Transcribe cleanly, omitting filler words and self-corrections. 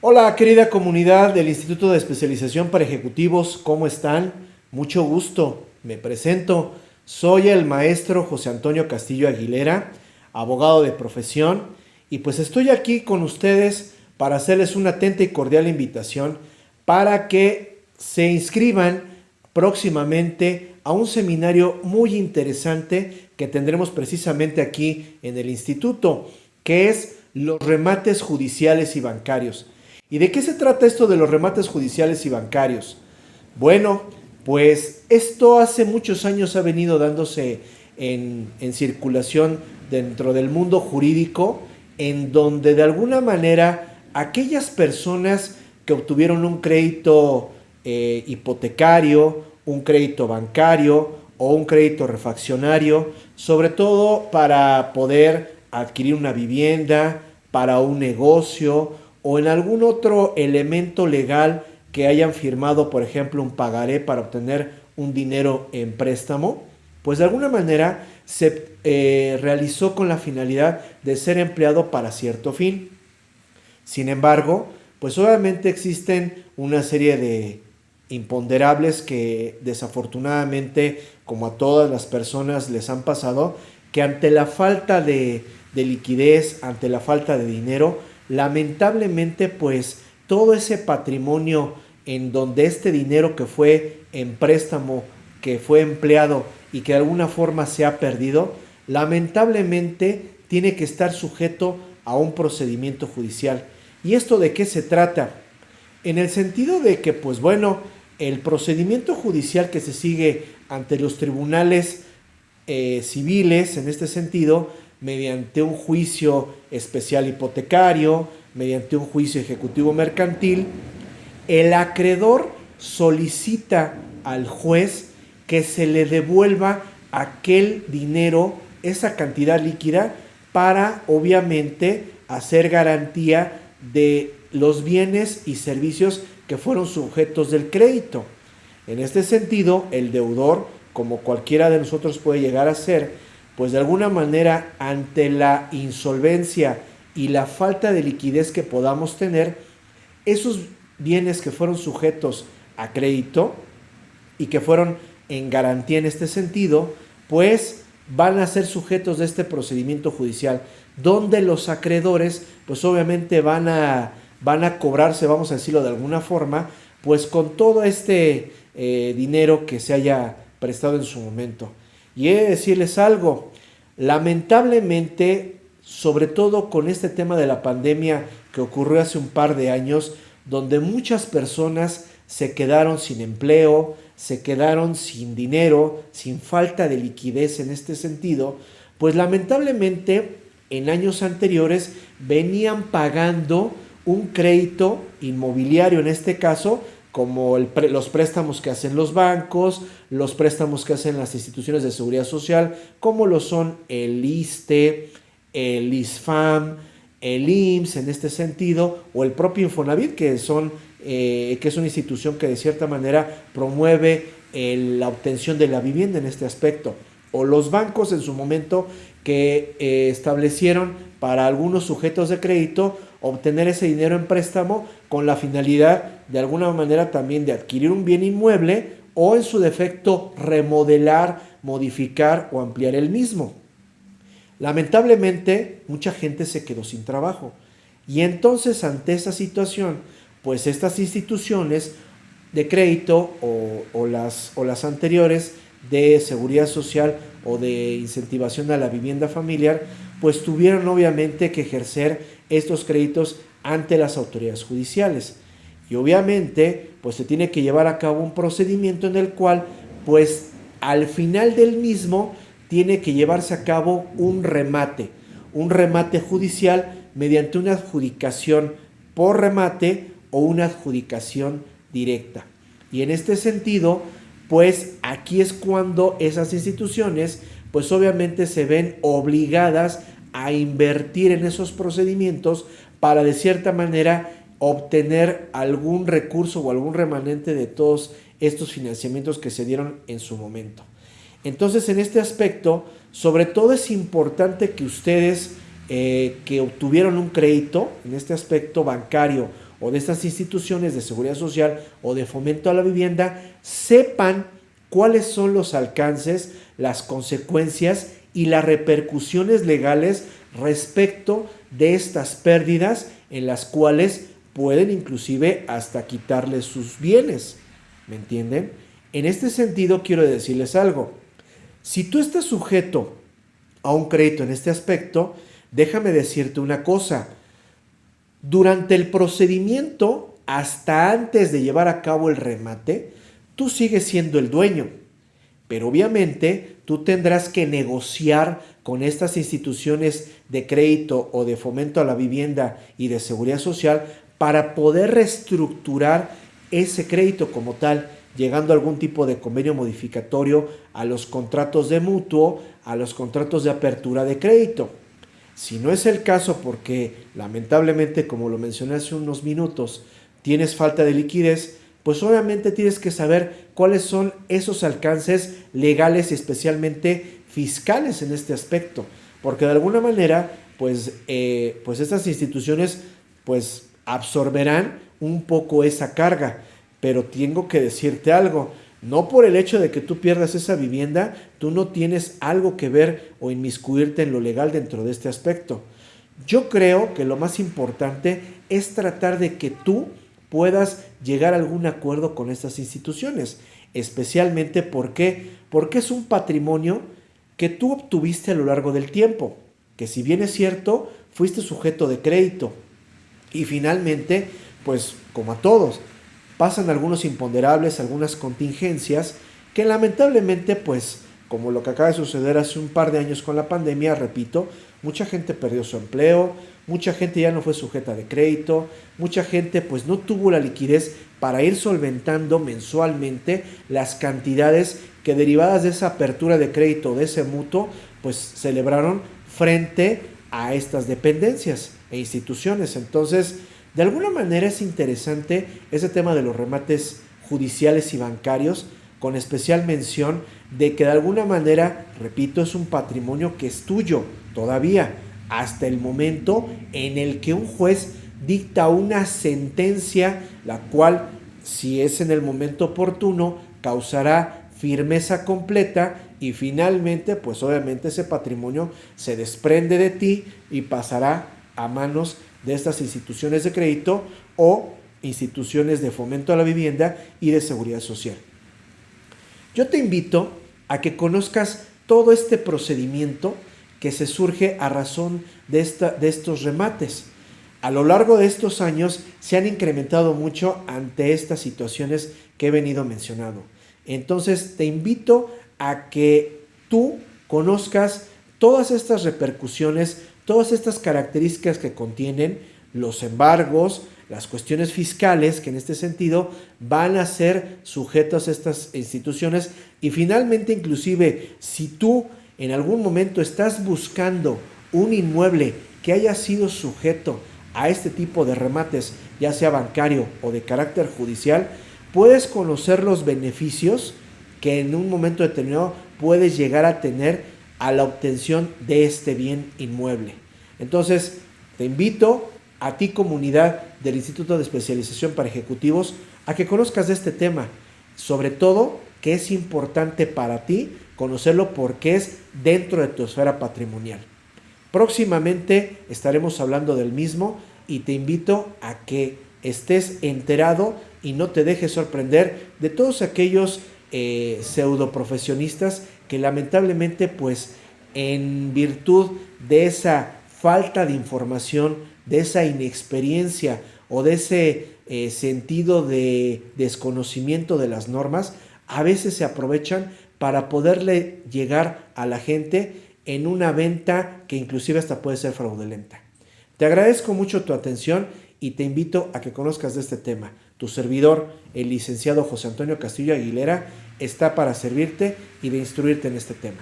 Hola, querida comunidad del Instituto de Especialización para Ejecutivos, ¿cómo están? Mucho gusto, me presento. Soy el maestro José Antonio Castillo Aguilera, abogado de profesión, y pues estoy aquí con ustedes para hacerles una atenta y cordial invitación para que se inscriban próximamente a un seminario muy interesante que tendremos precisamente aquí en el instituto, que es los remates judiciales y bancarios. ¿Y de qué se trata esto de los remates judiciales y bancarios? Bueno, pues esto hace muchos años ha venido dándose en circulación dentro del mundo jurídico, en donde de alguna manera aquellas personas que obtuvieron un crédito hipotecario, un crédito bancario o un crédito refaccionario, sobre todo para poder adquirir una vivienda, para un negocio o en algún otro elemento legal que hayan firmado, por ejemplo, un pagaré para obtener un dinero en préstamo, pues de alguna manera se realizó con la finalidad de ser empleado para cierto fin. Sin embargo, pues obviamente existen una serie de imponderables que desafortunadamente, como a todas las personas les han pasado, que ante la falta de liquidez, ante la falta de dinero, lamentablemente pues todo ese patrimonio en donde este dinero que fue en préstamo, que fue empleado y que de alguna forma se ha perdido, lamentablemente tiene que estar sujeto a un procedimiento judicial. ¿Y esto de qué se trata? En el sentido de que, pues bueno, el procedimiento judicial que se sigue ante los tribunales civiles, en este sentido, mediante un juicio especial hipotecario, mediante un juicio ejecutivo mercantil, el acreedor solicita al juez que se le devuelva aquel dinero, esa cantidad líquida, para obviamente hacer garantía de los bienes y servicios que fueron sujetos del crédito. En este sentido, el deudor, como cualquiera de nosotros puede llegar a ser, pues de alguna manera ante la insolvencia y la falta de liquidez que podamos tener, esos bienes que fueron sujetos a crédito y que fueron en garantía en este sentido, pues van a ser sujetos de este procedimiento judicial, donde los acreedores pues obviamente van a cobrarse, vamos a decirlo de alguna forma, pues con todo este dinero que se haya prestado en su momento. Y he de decirles algo, lamentablemente, sobre todo con este tema de la pandemia que ocurrió hace un par de años, donde muchas personas se quedaron sin empleo, se quedaron sin dinero, sin falta de liquidez en este sentido, pues lamentablemente en años anteriores venían pagando un crédito inmobiliario, en este caso, como los préstamos que hacen los bancos, los préstamos que hacen las instituciones de seguridad social, como lo son el ISSSTE, el ISFAM, el IMSS en este sentido, o el propio Infonavit, que es una institución que de cierta manera promueve la obtención de la vivienda en este aspecto, o los bancos en su momento que establecieron para algunos sujetos de crédito obtener ese dinero en préstamo con la finalidad de alguna manera también de adquirir un bien inmueble o en su defecto remodelar, modificar o ampliar el mismo. Lamentablemente mucha gente se quedó sin trabajo y entonces ante esa situación pues estas instituciones de crédito o las anteriores de seguridad social o de incentivación a la vivienda familiar pues tuvieron obviamente que ejercer estos créditos ante las autoridades judiciales y obviamente pues se tiene que llevar a cabo un procedimiento en el cual pues al final del mismo tiene que llevarse a cabo un remate judicial mediante una adjudicación por remate o una adjudicación directa. Y en este sentido, pues aquí es cuando esas instituciones, pues obviamente se ven obligadas a invertir en esos procedimientos para de cierta manera obtener algún recurso o algún remanente de todos estos financiamientos que se dieron en su momento. Entonces, en este aspecto, sobre todo es importante que ustedes que obtuvieron un crédito, en este aspecto bancario o de estas instituciones de seguridad social o de fomento a la vivienda sepan cuáles son los alcances, las consecuencias y las repercusiones legales respecto de estas pérdidas en las cuales pueden inclusive hasta quitarles sus bienes. ¿Me entienden? En este sentido quiero decirles algo. Si tú estás sujeto a un crédito en este aspecto, déjame decirte una cosa. Durante el procedimiento, hasta antes de llevar a cabo el remate, tú sigues siendo el dueño. Pero obviamente tú tendrás que negociar con estas instituciones de crédito o de fomento a la vivienda y de seguridad social para poder reestructurar ese crédito como tal, llegando a algún tipo de convenio modificatorio a los contratos de mutuo, a los contratos de apertura de crédito. Si no es el caso porque lamentablemente, como lo mencioné hace unos minutos, tienes falta de liquidez, pues obviamente tienes que saber cuáles son esos alcances legales y especialmente fiscales en este aspecto, porque de alguna manera pues estas instituciones pues absorberán un poco esa carga. Pero tengo que decirte algo, no por el hecho de que tú pierdas esa vivienda, tú no tienes algo que ver o inmiscuirte en lo legal dentro de este aspecto. Yo creo que lo más importante es tratar de que tú puedas llegar a algún acuerdo con estas instituciones, especialmente porque es un patrimonio que tú obtuviste a lo largo del tiempo, que si bien es cierto, fuiste sujeto de crédito y finalmente, pues como a todos, pasan algunos imponderables, algunas contingencias que lamentablemente, pues como lo que acaba de suceder hace un par de años con la pandemia, repito, mucha gente perdió su empleo, mucha gente ya no fue sujeta de crédito, mucha gente pues no tuvo la liquidez para ir solventando mensualmente las cantidades que derivadas de esa apertura de crédito, de ese mutuo, pues celebraron frente a estas dependencias e instituciones. Entonces, de alguna manera es interesante ese tema de los remates judiciales y bancarios, con especial mención de que de alguna manera, repito, es un patrimonio que es tuyo todavía, hasta el momento en el que un juez dicta una sentencia, la cual, si es en el momento oportuno, causará firmeza completa y finalmente, pues obviamente ese patrimonio se desprende de ti y pasará a manos de estas instituciones de crédito o instituciones de fomento a la vivienda y de seguridad social. Yo te invito a que conozcas todo este procedimiento que se surge a razón de estos remates. A lo largo de estos años se han incrementado mucho ante estas situaciones que he venido mencionando. Entonces te invito a que tú conozcas todas estas repercusiones, todas estas características que contienen los embargos, las cuestiones fiscales que en este sentido van a ser sujetas a estas instituciones y finalmente inclusive si tú en algún momento estás buscando un inmueble que haya sido sujeto a este tipo de remates, ya sea bancario o de carácter judicial, puedes conocer los beneficios que en un momento determinado puedes llegar a tener a la obtención de este bien inmueble. Entonces, te invito a ti, comunidad del Instituto de Especialización para Ejecutivos, a que conozcas de este tema, sobre todo que es importante para ti conocerlo porque es dentro de tu esfera patrimonial. Próximamente estaremos hablando del mismo y te invito a que estés enterado y no te dejes sorprender de todos aquellos pseudo profesionistas que lamentablemente pues en virtud de esa falta de información, de esa inexperiencia o de ese sentido de desconocimiento de las normas, a veces se aprovechan para poderle llegar a la gente en una venta que inclusive hasta puede ser fraudulenta. Te agradezco mucho tu atención y te invito a que conozcas de este tema. Tu servidor, el licenciado José Antonio Castillo Aguilera, está para servirte y de instruirte en este tema.